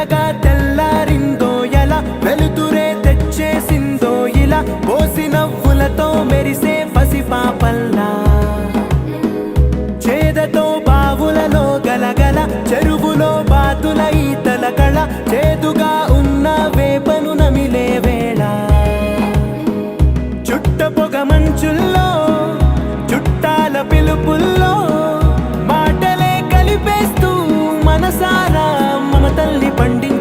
మెల్లగా తెల్లారిందో ఎలా వెలుతురే తెచ్చేసిందో ఇలా పోసి నవ్వులతో మెరిసే పసిపాపల్లా చేదతో బావులలో గలగల చెరువులో బాతుల ఈతల కళ చేదుగా ఉన్న వేపను నమిలే వేళ చుట్ట పొగ మంచుల్లో చుట్టాల పిలుపుల్లో మాటలే కలిపేస్తూ మనసారా మమతల్ని పండి